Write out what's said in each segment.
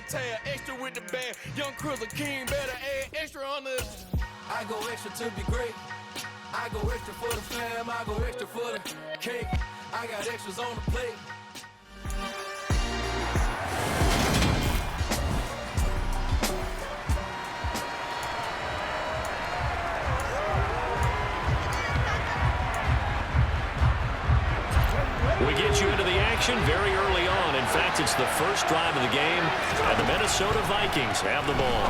tail, extra with the band. Young Crizzle King better add extra on the. I go extra to be great. I go extra for the fam. I go extra for the cake. I got extras on the plate. We get you into the action very early on. In fact, it's the first drive of the game, and the Minnesota Vikings have the ball.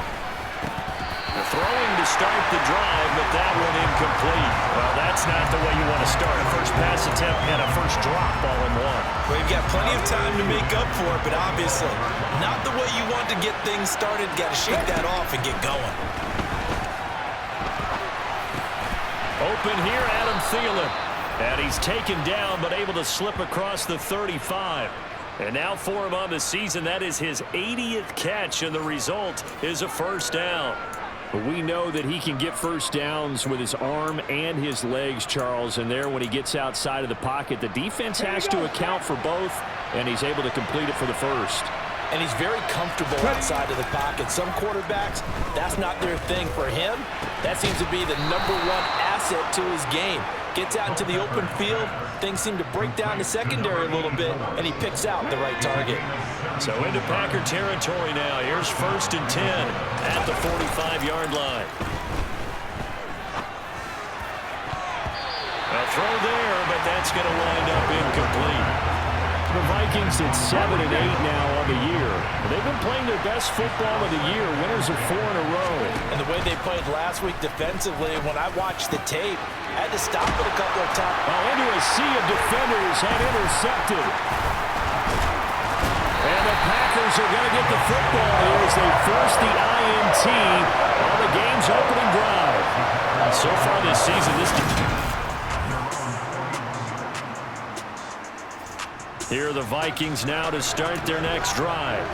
Throwing to start the drive, but that one incomplete. Well, that's not the way you want to start a first pass attempt and a first drop all in one. Well, you've got plenty of time to make up for it, but obviously not the way you want to get things started. Got to shake that off and get going. Open here, Adam Thielen. And he's taken down, but able to slip across the 35. And now for him on the season, that is his 80th catch, and the result is a first down. But we know that he can get first downs with his arm and his legs, Charles. And there, when he gets outside of the pocket, the defense has to account for both, and he's able to complete it for the first. And he's very comfortable outside of the pocket. Some quarterbacks, that's not their thing. For him, that seems to be the #1 asset to his game. Gets out into the open field, things seem to break down the secondary a little bit, and he picks out the right target. So into Packer territory now. Here's 1st and 10 at the 45-yard line. A throw there, but that's going to wind up incomplete. The Vikings at 7-8 now on the year. They've been playing their best football of the year, winners of 4 in a row. And the way they played last week defensively, when I watched the tape, I had to stop it a couple of times. Into a sea of defenders and intercepted. And the Packers are going to get the football here as they force the INT on the game's opening drive. So far this season, Here are the Vikings now to start their next drive.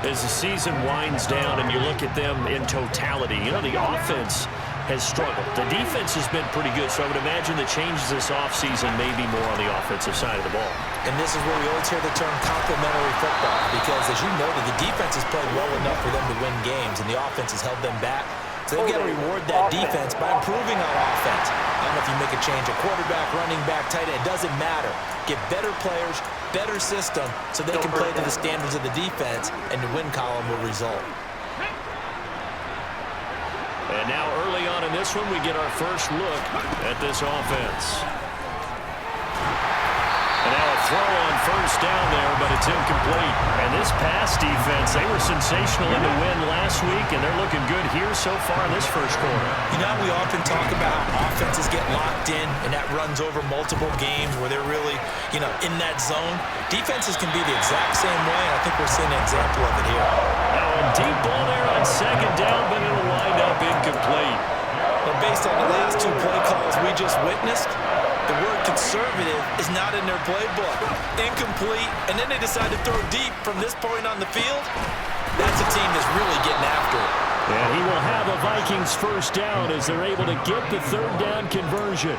As the season winds down and you look at them in totality, you know, the offense has struggled. The defense has been pretty good, so I would imagine the changes this offseason may be more on the offensive side of the ball. And this is where we always hear the term complementary football, because as you noted, the defense has played well enough for them to win games, and the offense has held them back. So they've got to reward that defense by improving on offense. I don't know if you make a change, a quarterback, running back, tight end, it doesn't matter. Get better players, better system, so they can play to the standards of the defense, and the win column will result. And now early on in this one, we get our first look at this offense. And now a throw on first down there, but it's incomplete. And this pass defense, they were sensational in the win last week, and they're looking good here so far in this first quarter. You know, we often talk about offenses get locked in, and that runs over multiple games where they're really, you know, in that zone. Defenses can be the exact same way, and I think we're seeing an example of it here. Now a deep ball there on second down, but it'll wind up incomplete. But based on the last two play calls we just witnessed, the word conservative is not in their playbook. Incomplete, and then they decide to throw deep from this point on the field. That's a team that's really getting after it. And he will have a Vikings first down as they're able to get the third down conversion.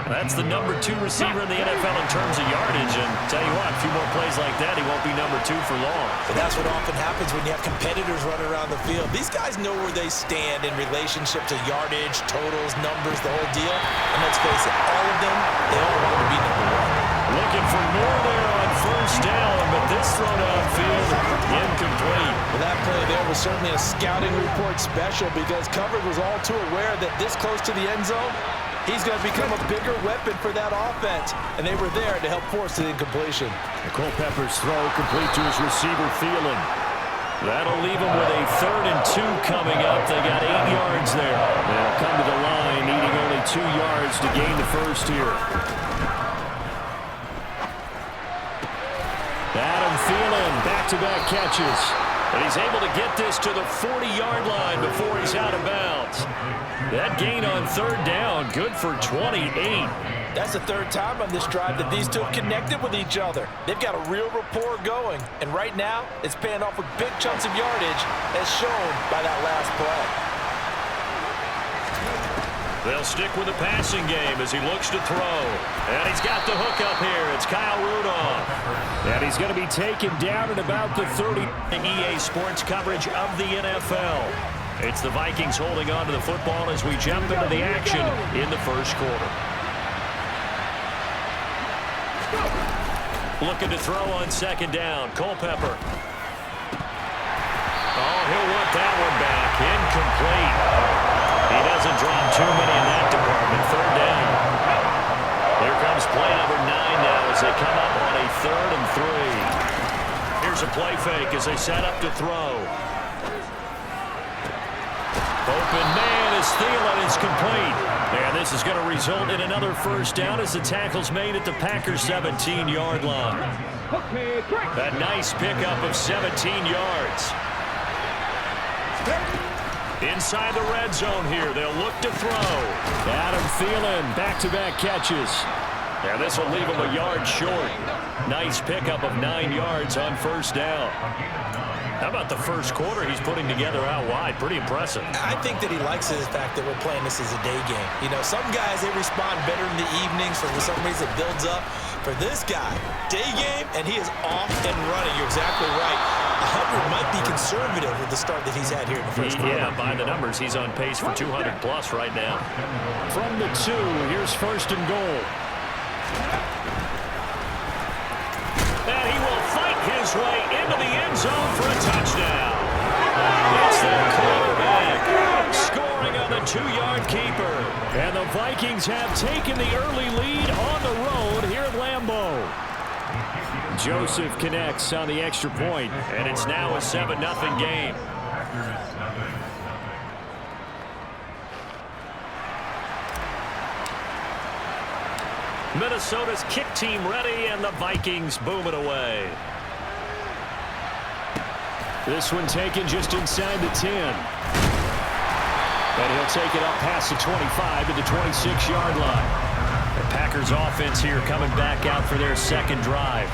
That's the #2 receiver in the NFL in terms of yardage. And tell you what, a few more plays like that, he won't be #2 for long. But that's what often happens when you have competitors running around the field. These guys know where they stand in relationship to yardage, totals, numbers, the whole deal. And let's face it, all of them, they all want to be #1. Looking for more there on first down, but this throw downfield, incomplete. Well, that play there was certainly a scouting report special, because coverage was all too aware that this close to the end zone, he's going to become a bigger weapon for that offense, and they were there to help force the incompletion. Culpepper's throw complete to his receiver, Thielen. That'll leave him with a 3rd and 2 coming up. They got 8 yards there. They'll come to the line, needing only 2 yards to gain the first here. Adam Thielen, back-to-back catches. And he's able to get this to the 40-yard line before he's out of bounds. That gain on 3rd down, good for 28. That's the 3rd time on this drive that these two have connected with each other. They've got a real rapport going, and right now it's paying off with big chunks of yardage, as shown by that last play. They'll stick with the passing game as he looks to throw. And he's got the hook up here. It's Kyle Rudolph. And he's going to be taken down at about the 30. The EA Sports coverage of the NFL. It's the Vikings holding on to the football as we jump into the action in the first quarter. Looking to throw on second down. Culpepper. Oh, he'll want that one back. Incomplete. He doesn't drop too many in that department. Third down. Here comes play number 9 now as they come up on a 3rd and 3. Here's a play fake as they set up to throw. Open man is Thielen. It's complete. And this is going to result in another first down as the tackle's made at the Packers' 17-yard line. A nice pickup of 17 yards. Inside the red zone here. They'll look to throw. Adam Thielen, back-to-back catches. And this will leave him a yard short. Nice pickup of 9 yards on first down. How about the first quarter he's putting together out wide? Pretty impressive. I think that he likes the fact that we're playing this as a day game. You know, some guys, they respond better in the evenings. For some reason, it builds up. For this guy, day game, and he is off and running. You're exactly right. 100 might be conservative with the start that he's had here in the first quarter. Yeah, by the numbers, he's on pace for 200-plus right now. From the 2, here's first and goal. And he will fight his way into the end zone for a touchdown. It's the quarterback scoring on the 2-yard keeper. And the Vikings have taken the early lead on the road here at Lambeau. Joseph connects on the extra point, and it's now a 7-0 game. Minnesota's kick team ready, and the Vikings boom it away. This one taken just inside the 10. And he'll take it up past the 25 to the 26-yard line. The Packers offense here coming back out for their second drive.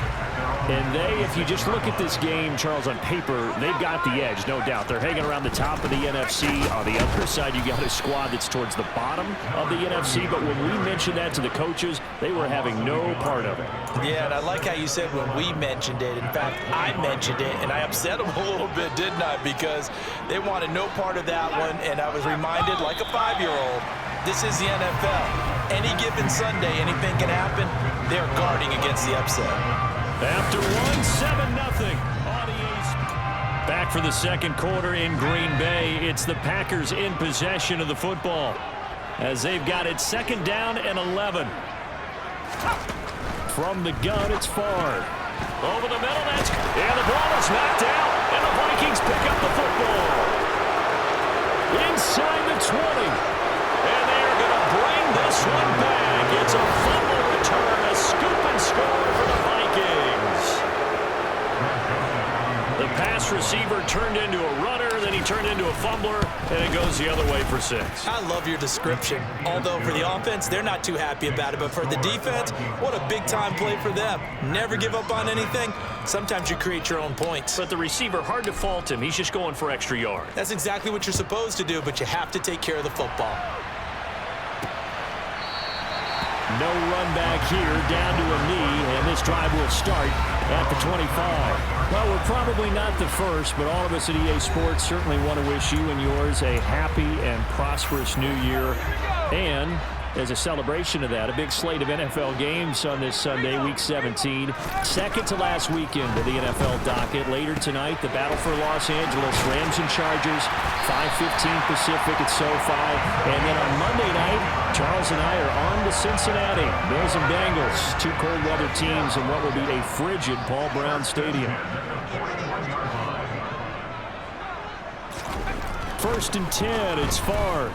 And they, if you just look at this game, Charles, on paper, they've got the edge, no doubt. They're hanging around the top of the NFC. On the other side, you got a squad that's towards the bottom of the NFC. But when we mentioned that to the coaches, they were having no part of it. Yeah, and I like how you said when we mentioned it. In fact, I mentioned it, and I upset them a little bit, didn't I? Because they wanted no part of that one, and I was reminded, like a 5-year-old, this is the NFL. Any given Sunday, anything can happen. They're guarding against the upset. After 7-0. Back for the second quarter in Green Bay. It's the Packers in possession of the football as they've got it second down and 11. From the gun, it's Favre. Over the middle, and the ball is knocked out, and the Vikings pick up the football. Inside the 20. And they're going to bring this one back. It's a fumble return, a scoop and score for the Vikings. The pass receiver turned into a runner, then he turned into a fumbler, and it goes the other way for 6. I love your description. Although for the offense, they're not too happy about it. But for the defense, what a big-time play for them. Never give up on anything. Sometimes you create your own points. But the receiver, hard to fault him. He's just going for extra yards. That's exactly what you're supposed to do, but you have to take care of the football. No run back here, down to a knee, and this drive will start at the 25. Well, we're probably not the first, but all of us at EA Sports certainly want to wish you and yours a happy and prosperous new year. And as a celebration of that, a big slate of NFL games on this Sunday, Week 17. Second to last weekend of the NFL docket. Later tonight, the battle for Los Angeles, Rams and Chargers, 5:15 Pacific at SoFi. And then on Monday night, Charles and I are on to Cincinnati. Bills and Bengals, two cold weather teams in what will be a frigid Paul Brown Stadium. First and 10, it's Favre.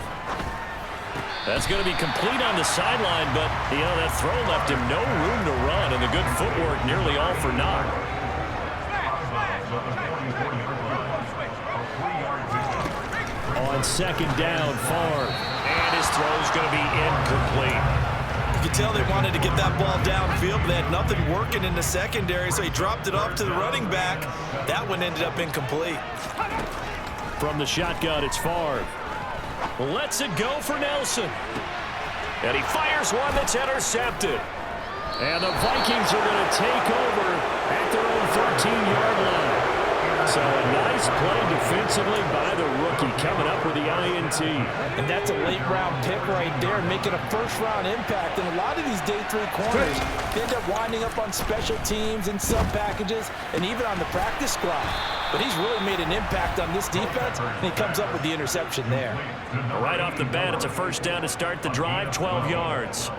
That's going to be complete on the sideline, but, that throw left him no room to run, and the good footwork nearly all for naught. On second down, Favre, and his throw's going to be incomplete. You could tell they wanted to get that ball downfield, but they had nothing working in the secondary, so he dropped it off to the running back. That one ended up incomplete. From the shotgun, it's Favre. Lets it go for Nelson. And he fires one that's intercepted. And the Vikings are going to take over at their own 13-yard line. So a nice play defensively by the rookie coming up with the INT. And that's a late-round pick right there, making a first-round impact. And a lot of these day 3 corners end up winding up on special teams and sub-packages and even on the practice squad. But he's really made an impact on this defense, and he comes up with the interception there. Right off the bat, it's a first down to start the drive, 12 yards.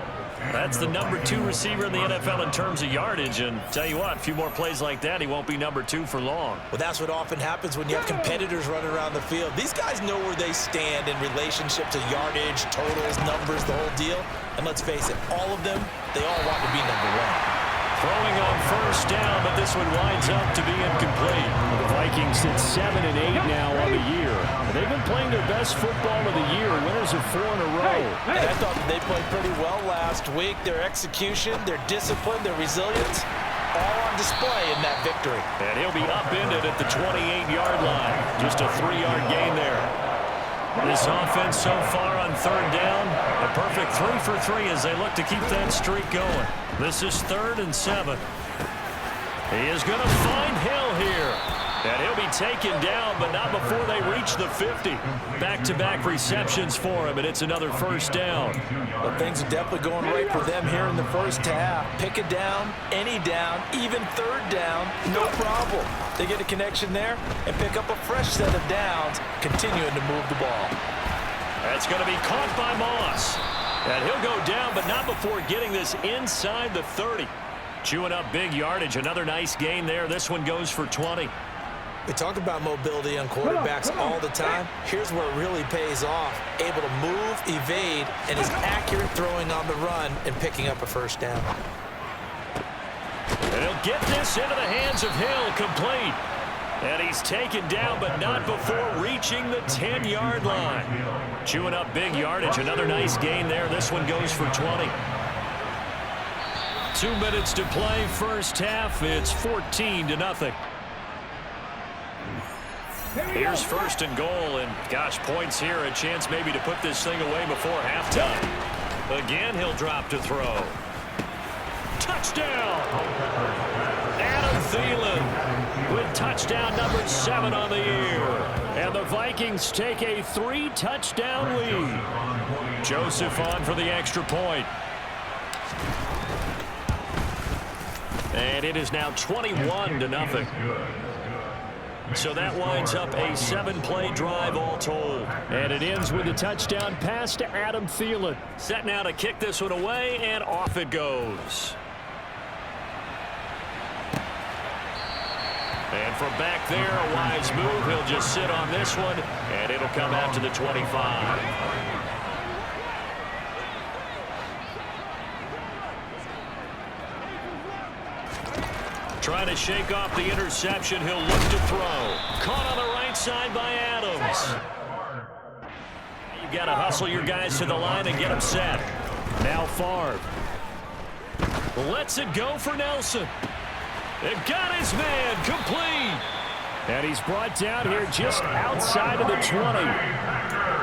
That's the number 2 receiver in the NFL in terms of yardage, and tell you what, a few more plays like that, he won't be number 2 for long. Well, that's what often happens when you have competitors running around the field. These guys know where they stand in relationship to yardage, totals, numbers, the whole deal. And let's face it, all of them, they all want to be number 1. Throwing on first down, but this one winds up to be incomplete. The Vikings sit 7-8 now on the year. They've been playing their best football of the year, winners of 4 in a row. And I thought that they played pretty well last week. Their execution, their discipline, their resilience, all on display in that victory. And he'll be upended at the 28-yard line. Just a 3-yard gain there. This offense so far on third down, a perfect 3 for 3 as they look to keep that streak going. This is 3rd and 7. He is going to find Hill here. And he'll be taken down, but not before they reach the 50. Back-to-back receptions for him, and it's another first down. Well, things are definitely going right for them here in the first half. Pick a down, any down, even third down, no problem. They get a connection there and pick up a fresh set of downs, continuing to move the ball. That's going to be caught by Moss. And he'll go down, but not before getting this inside the 30. Chewing up big yardage. Another nice gain there. This one goes for 20. We talk about mobility on quarterbacks all the time. Here's where it really pays off. Able to move, evade, and is accurate throwing on the run and picking up a first down. And he'll get this into the hands of Hill, complete. And he's taken down, but not before reaching the 10-yard line. Chewing up big yardage. Another nice gain there. This one goes for 20. 2 minutes to play first half. It's 14-0. Here's 1st and goal, and gosh, points here. A chance maybe to put this thing away before halftime. Again, he'll drop to throw. Touchdown! Adam Thielen with touchdown number 7 on the year. And the Vikings take a 3-touchdown lead. Joseph on for the extra point. And it is now 21-0. So that winds up a 7-play drive all told. And it ends with a touchdown pass to Adam Thielen. Set now to kick this one away, and off it goes. And from back there, a wise move. He'll just sit on this one, and it'll come out to the 25. Trying to shake off the interception. He'll look to throw. Caught on the right side by Adams. You've got to hustle your guys to the line and get them set. Now Favre. Lets it go for Nelson. It got his man complete. And he's brought down here just outside of the 20.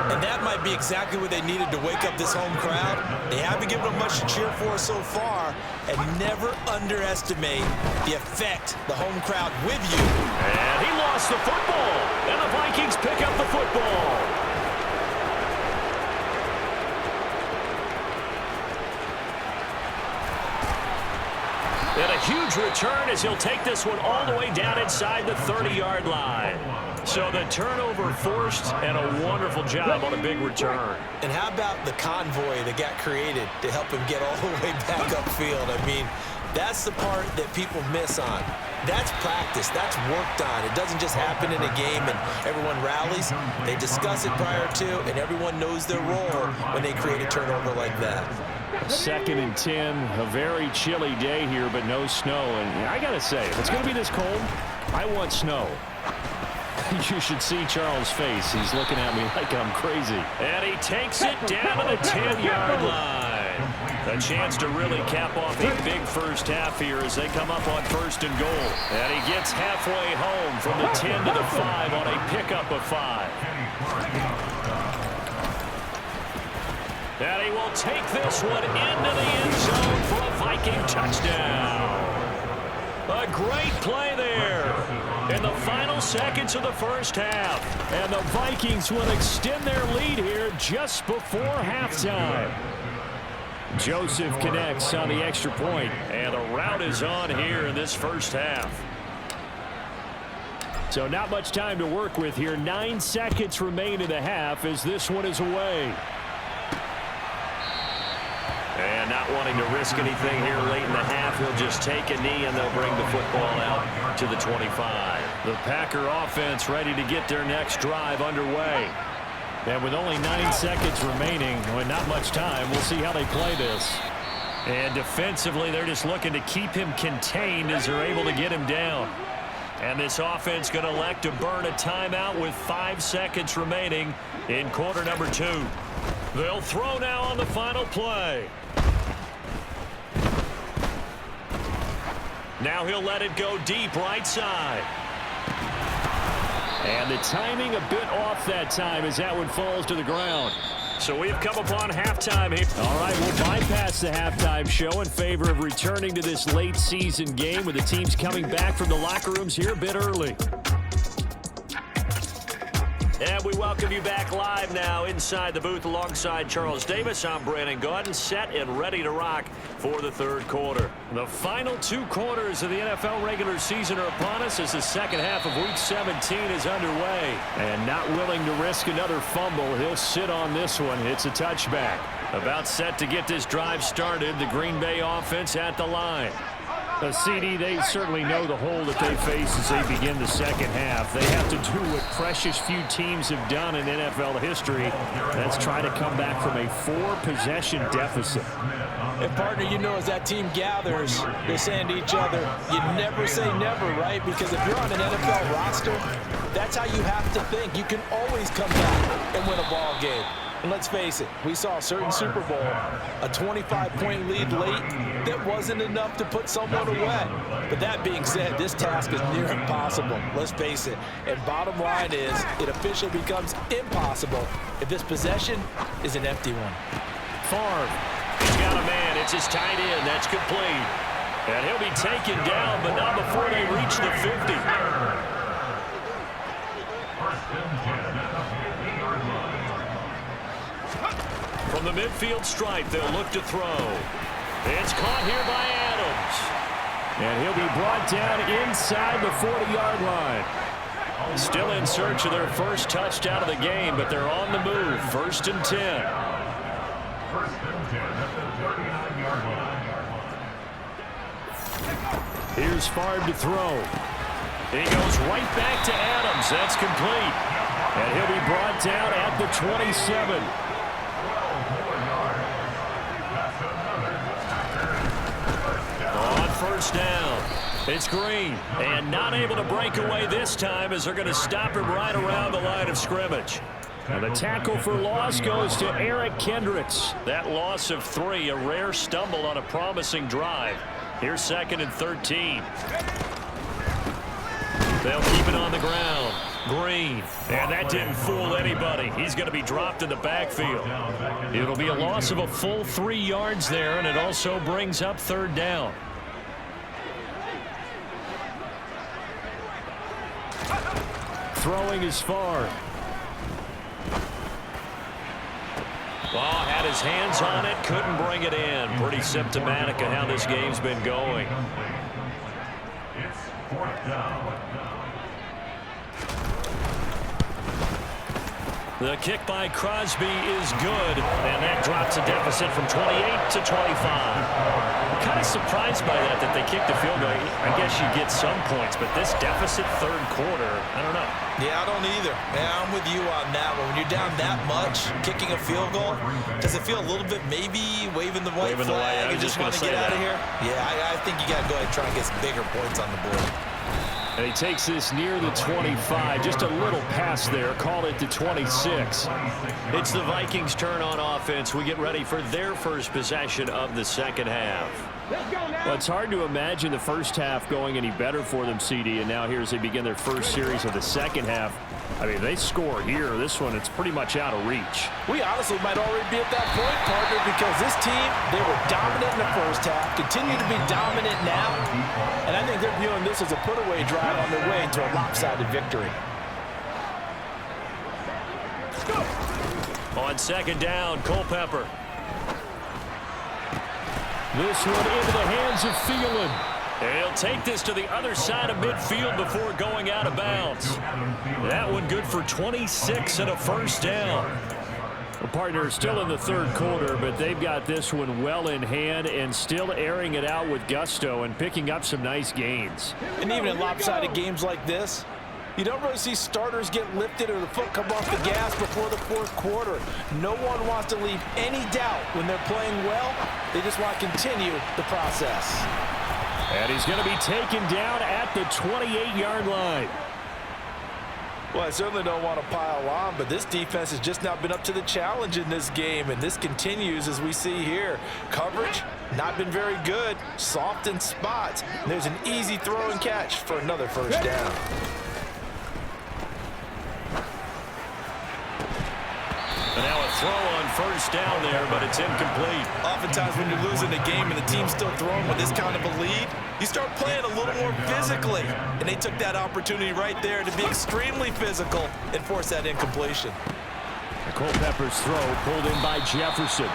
And that might be exactly what they needed to wake up this home crowd. They haven't given them much to cheer for so far, and never underestimate the effect the home crowd with you. And he lost the football, and the Vikings pick up the football. And a huge return as he'll take this one all the way down inside the 30-yard line. So the turnover forced, and a wonderful job on a big return. And how about the convoy that got created to help him get all the way back upfield? I mean, that's the part that people miss on. That's practice. That's worked on. It doesn't just happen in a game and everyone rallies. They discuss it prior to, and everyone knows their role when they create a turnover like that. 2nd and 10, a very chilly day here, but no snow. And I got to say, if it's going to be this cold, I want snow. You should see Charles' face. He's looking at me like I'm crazy. And he takes it down to the 10-yard line. A chance to really cap off a big first half here as they come up on 1st and goal. And he gets halfway home from the 10 to the 5 on a pickup of 5. And he will take this one into the end zone for a Viking touchdown. A great play there in the final seconds of the first half. And the Vikings will extend their lead here just before halftime. Joseph connects on the extra point, and the route is on here in this first half. So not much time to work with here. 9 seconds remain in the half as this one is away. And not wanting to risk anything here late in the half, he'll just take a knee and they'll bring the football out to the 25. The Packer offense ready to get their next drive underway. And with only 9 seconds remaining, with not much time, we'll see how they play this. And defensively, they're just looking to keep him contained as they're able to get him down. And this offense going to elect to burn a timeout with 5 seconds remaining in quarter number 2. They'll throw now on the final play. Now he'll let it go deep right side. And the timing a bit off that time as that one falls to the ground. So we've come upon halftime here. All right, we'll bypass the halftime show in favor of returning to this late season game with the teams coming back from the locker rooms here a bit early. And we welcome you back live now inside the booth alongside Charles Davis. I'm Brandon Gaudin, set and ready to rock for the third quarter. The final 2 quarters of the NFL regular season are upon us as the second half of Week 17 is underway. And not willing to risk another fumble, he'll sit on this one. It's a touchback. About set to get this drive started, the Green Bay offense at the line. CD, they certainly know the hole that they face as they begin the second half. They have to do what precious few teams have done in NFL history. That's try to come back from a 4-possession deficit. And partner, you know, as that team gathers, they're saying to each other, you never say never, right? Because if you're on an NFL roster, that's how you have to think. You can always come back and win a ball game. And let's face it, we saw a certain Super Bowl, a 25-point lead late that wasn't enough to put someone away. But that being said, this task is near impossible. Let's face it. And bottom line is, it officially becomes impossible if this possession is an empty one. Favre, he's got a man. It's his tight end. That's complete. And he'll be taken down, but not before they reach the 50. From the midfield stripe, they'll look to throw. It's caught here by Adams. And he'll be brought down inside the 40-yard line. Still in search of their first touchdown of the game, but they're on the move. 1st and 10. Here's Favre to throw. He goes right back to Adams. That's complete. And he'll be brought down at the 27. On first down, it's Green. And not able to break away this time as they're going to stop him right around the line of scrimmage. And the tackle for loss goes to Eric Kendricks. That loss of 3, a rare stumble on a promising drive. Here's 2nd and 13. They'll keep it on the ground. Green. And that didn't fool anybody. He's going to be dropped in the backfield. It'll be a loss of a full 3 yards there, and it also brings up 3rd down. Throwing is Favre. Ball had his hands on it, couldn't bring it in. Pretty symptomatic of how this game's been going. It's 4th down. The kick by Crosby is good, and that drops a deficit from 28 to 25. I'm kind of surprised by that they kicked the field goal. I guess you get some points, but this deficit 3rd quarter, I don't know. Yeah, I don't either. Yeah, I'm with you on that one. When you're down that much, kicking a field goal, does it feel a little bit maybe waving the white flag and just want to get out of here? Yeah, I think you got to go ahead and try and get some bigger points on the board. And he takes this near the 25. Just a little pass there. Call it the 26. It's the Vikings' turn on offense. We get ready for their first possession of the second half. Well, it's hard to imagine the first half going any better for them, CD, and now here as they begin their first series of the second half. I mean, they score here. This one, it's pretty much out of reach. We honestly might already be at that point, partner, because this team, they were dominant in the first half, continue to be dominant now, and I think they're viewing this as a put-away drive on their way to a lopsided victory. On second down, Culpepper. This one into the hands of Thielen. And he'll take this to the other side of midfield before going out of bounds. That one good for 26 and a first down. The partner is still in the third quarter, but they've got this one well in hand and still airing it out with gusto and picking up some nice gains. And even in lopsided games like this, you don't really see starters get lifted or the foot come off the gas before the fourth quarter. No one wants to leave any doubt when they're playing well. They just want to continue the process. And he's going to be taken down at the 28-yard line. Well, I certainly don't want to pile on, but this defense has just not been up to the challenge in this game, and this continues as we see here. Coverage, not been very good, soft in spots. And there's an easy throw and catch for another first down. And now a throw on first down there, but it's incomplete. Oftentimes when you're losing a game and the team's still throwing with this kind of a lead, you start playing a little more physically. And they took that opportunity right there to be extremely physical and force that incompletion. Culpepper's throw pulled in by Jefferson.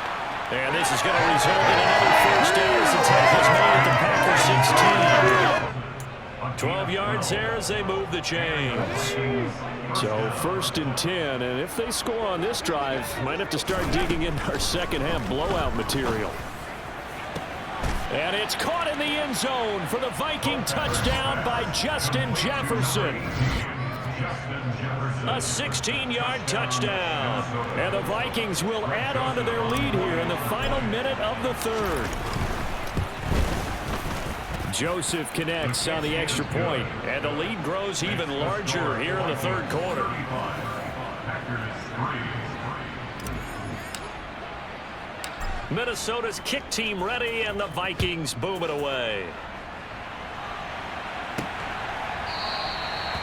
And this is going to result in another first down as the tackle's made at the Packers 16. 12 yards there as they move the chains. So first and 10, and if they score on this drive, might have to start digging into our second half blowout material. And it's caught in the end zone for the Viking touchdown by Justin Jefferson. A 16-yard touchdown. And the Vikings will add on to their lead here in the final minute of the third. Joseph connects on the extra point, and the lead grows even larger here in the third quarter. Minnesota's kick team ready, and the Vikings boom it away.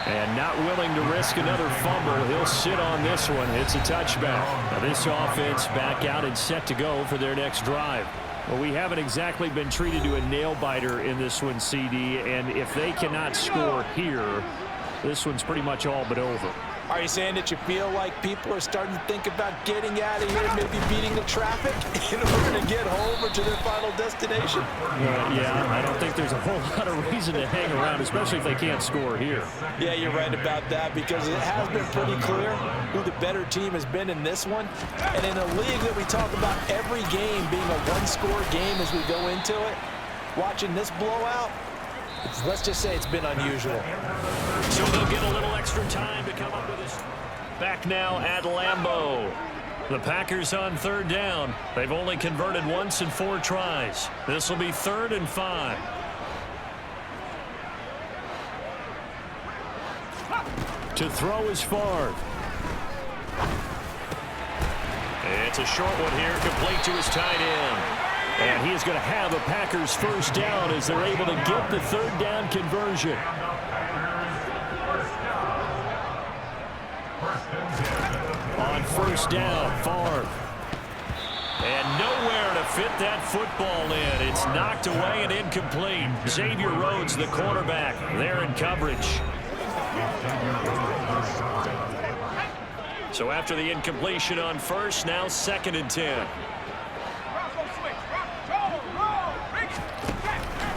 And not willing to risk another fumble, he'll sit on this one. It's a touchback. Now this offense back out and set to go for their next drive. Well, we haven't exactly been treated to a nail-biter in this one, CD, and if they cannot score here, this one's pretty much all but over. Are you saying that you feel like people are starting to think about getting out of here, maybe beating the traffic in order to get home or to their final destination? Yeah, I don't think there's a whole lot of reason to hang around, especially if they can't score here. Yeah, you're right about that, because it has been pretty clear who the better team has been in this one. And in a league that we talk about every game being a one-score game as we go into it, watching this blowout, let's just say it's been unusual. So they'll get a little extra time to come up with this. Back now at Lambeau. The Packers on third down. They've only converted once in 4 tries. This will be 3rd and 5. To throw is Favre. It's a short one here, complete to his tight end. And he is going to have a Packers first down as they're able to get the third down conversion. On first down, Favre. And nowhere to fit that football in. It's knocked away and incomplete. Xavier Rhodes, the quarterback, there in coverage. So after the incompletion on first, now 2nd and 10.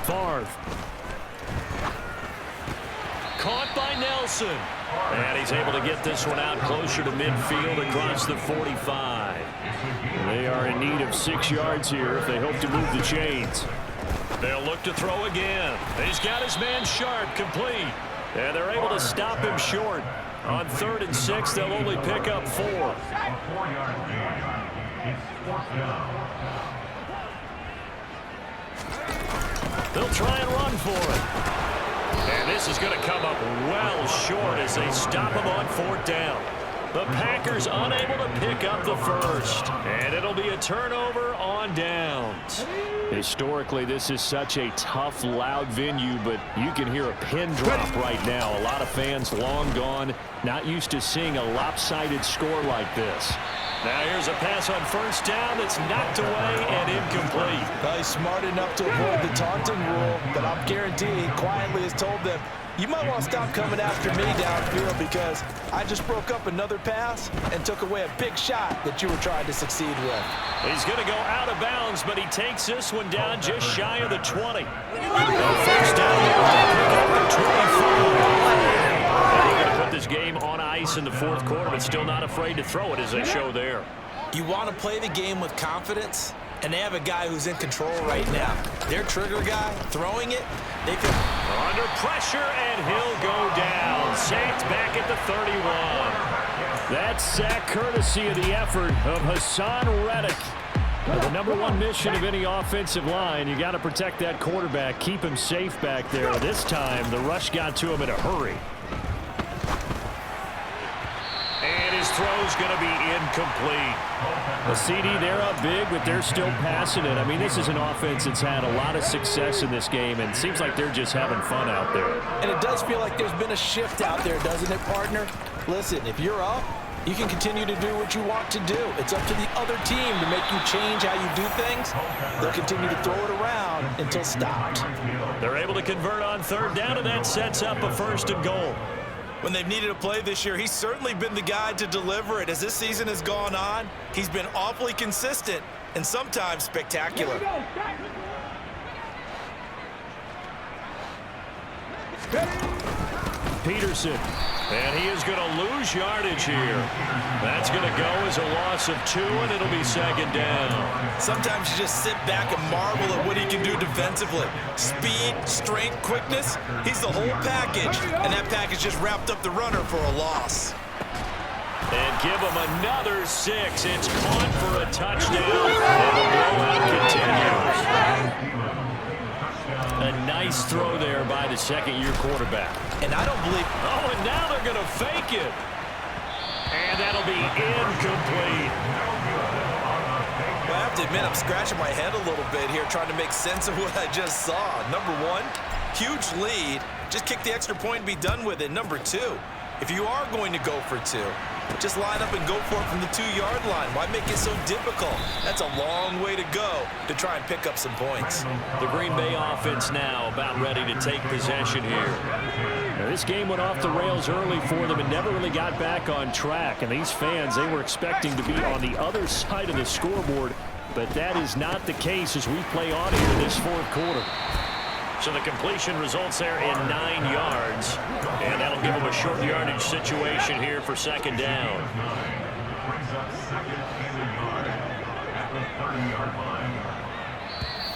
Favre. Caught by Nelson. And he's able to get this one out closer to midfield across the 45. They are in need of 6 yards here if they hope to move the chains. They'll look to throw again. He's got his man Sharp complete. And they're able to stop him short. On 3rd and 6, they'll only pick up 4. They'll try and run for it. And this is going to come up well short as they stop him on 4th down. The Packers unable to pick up the first. And it'll be a turnover on downs. Historically, this is such a tough, loud venue, but you can hear a pin drop right now. A lot of fans long gone, not used to seeing a lopsided score like this. Now here's a pass on first down that's knocked away and incomplete. Well, he's smart enough to avoid the taunting rule, but I'm guaranteed quietly has told them, you might want to stop coming after me downfield because I just broke up another pass and took away a big shot that you were trying to succeed with. He's going to go out of bounds, but he takes this one down just shy of the 20. First down there to pick up the 24. And they're going to put this game on ice in the fourth quarter, but still not afraid to throw it as they show there. You want to play the game with confidence, and they have a guy who's in control right now. Their trigger guy throwing it, they can... Under pressure, and he'll go down. Saints back at the 31. That's sack courtesy of the effort of Hassan Reddick. The number one mission of any offensive line, you got to protect that quarterback, keep him safe back there. This time, the rush got to him in a hurry. And his throw's going to be incomplete. The CD, they're up big, but they're still passing it. I mean, this is an offense that's had a lot of success in this game, and it seems like they're just having fun out there. And it does feel like there's been a shift out there, doesn't it, partner? Listen, if you're up, you can continue to do what you want to do. It's up to the other team to make you change how you do things. They'll continue to throw it around until stopped. They're able to convert on third down, and that sets up a first and goal. When they've needed a play this year, he's certainly been the guy to deliver it. As this season has gone on, he's been awfully consistent and sometimes spectacular. Peterson, and he is going to lose yardage here. That's going to go as a loss of 2, and it'll be second down. Sometimes you just sit back and marvel at what he can do defensively. Speed, strength, quickness, he's the whole package, and that package just wrapped up the runner for a loss. And give him another 6. It's caught for a touchdown, and the blowout continues. A nice throw there by the second-year quarterback. And I don't believe... Oh, and now they're going to fake it. And that'll be incomplete. Well, I have to admit, I'm scratching my head a little bit here trying to make sense of what I just saw. Number one, huge lead. Just kick the extra point and be done with it. Number two, if you are going to go for 2, just line up and go for it from the 2-yard line. Why make it so difficult? That's a long way to go to try and pick up some points. The Green Bay offense now about ready to take possession here. Now, this game went off the rails early for them and never really got back on track. And these fans, they were expecting to be on the other side of the scoreboard. But that is not the case as we play on here in this fourth quarter. So the completion results there in 9 yards. And that'll give them a short yardage situation here for second down.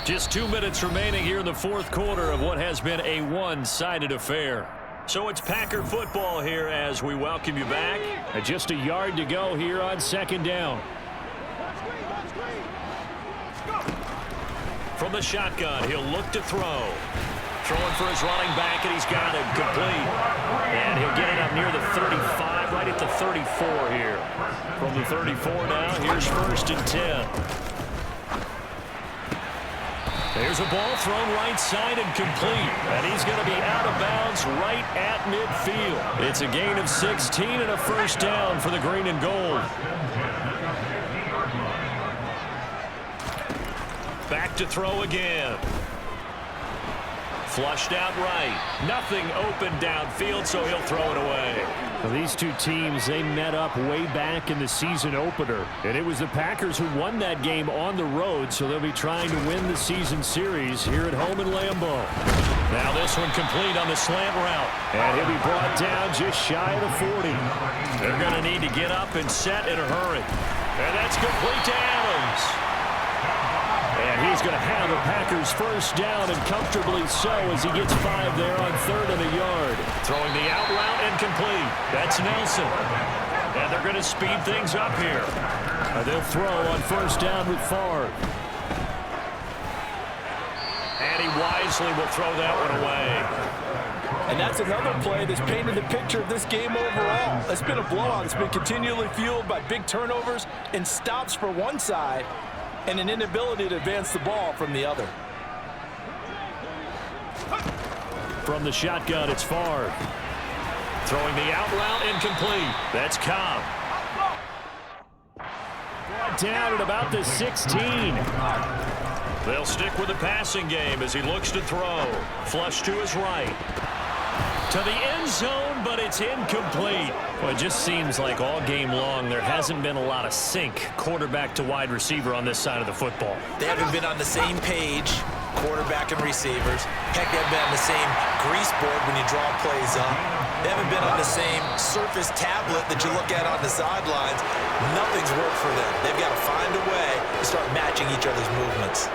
Just 2 minutes remaining here in the fourth quarter of what has been a one-sided affair. So it's Packer football here as we welcome you back. Just a yard to go here on second down. From the shotgun, he'll look to throw. Throwing for his running back, and he's got it complete. And he'll get it up near the 35, right at the 34 here. From the 34 now, here's first and 10. There's a ball thrown right side and complete. And he's going to be out of bounds right at midfield. It's a gain of 16 and a first down for the green and gold. Back to throw again. Flushed out right. Nothing open downfield, so he'll throw it away. Well, these two teams, they met up way back in the season opener. And it was the Packers who won that game on the road, so they'll be trying to win the season series here at home in Lambeau. Now this one complete on the slant route. And he'll be brought down just shy of the 40. They're going to need to get up and set in a hurry. And that's complete to Adams. And he's going to have the Packers first down, and comfortably so as he gets 5 there on 3rd and a yard. Throwing the out route and complete. That's Nelson. And they're going to speed things up here. They'll throw on first down with Favre. And he wisely will throw that one away. And that's another play that's painted the picture of this game overall. It's been a blowout. It's been continually fueled by big turnovers and stops for one side and an inability to advance the ball from the other. From the shotgun, it's Favre. Throwing the out route, incomplete. That's Cobb. Down at about the 16. They'll stick with the passing game as he looks to throw. Flush to his right. To the end zone, but it's incomplete. Well, it just seems like all game long there hasn't been a lot of sync quarterback to wide receiver on this side of the football. They haven't been on the same page, quarterback and receivers. Heck, they haven't been on the same grease board when you draw plays up. They haven't been on the same surface tablet that you look at on the sidelines. Nothing's worked for them. They've got to find a way to start matching each other's movements.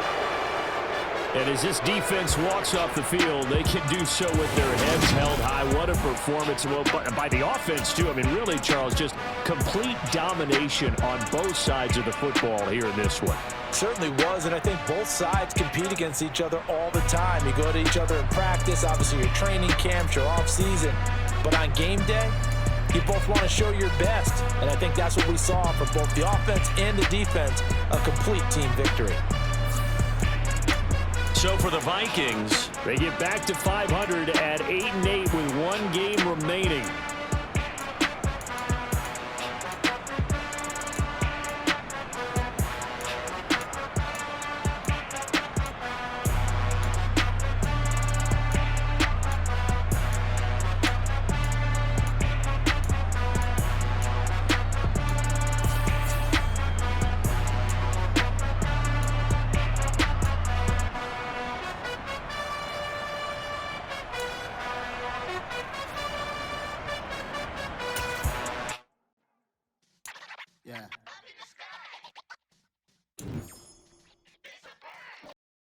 And as this defense walks off the field, they can do so with their heads held high. What a performance. Well, by the offense, too. I mean, really, Charles, just complete domination on both sides of the football here in this one. Certainly was, and I think both sides compete against each other all the time. You go to each other in practice, obviously your training camps, your off-season. But on game day, you both want to show your best. And I think that's what we saw from both the offense and the defense, a complete team victory. So for the Vikings, they get back to 500 at 8-8 with one game remaining.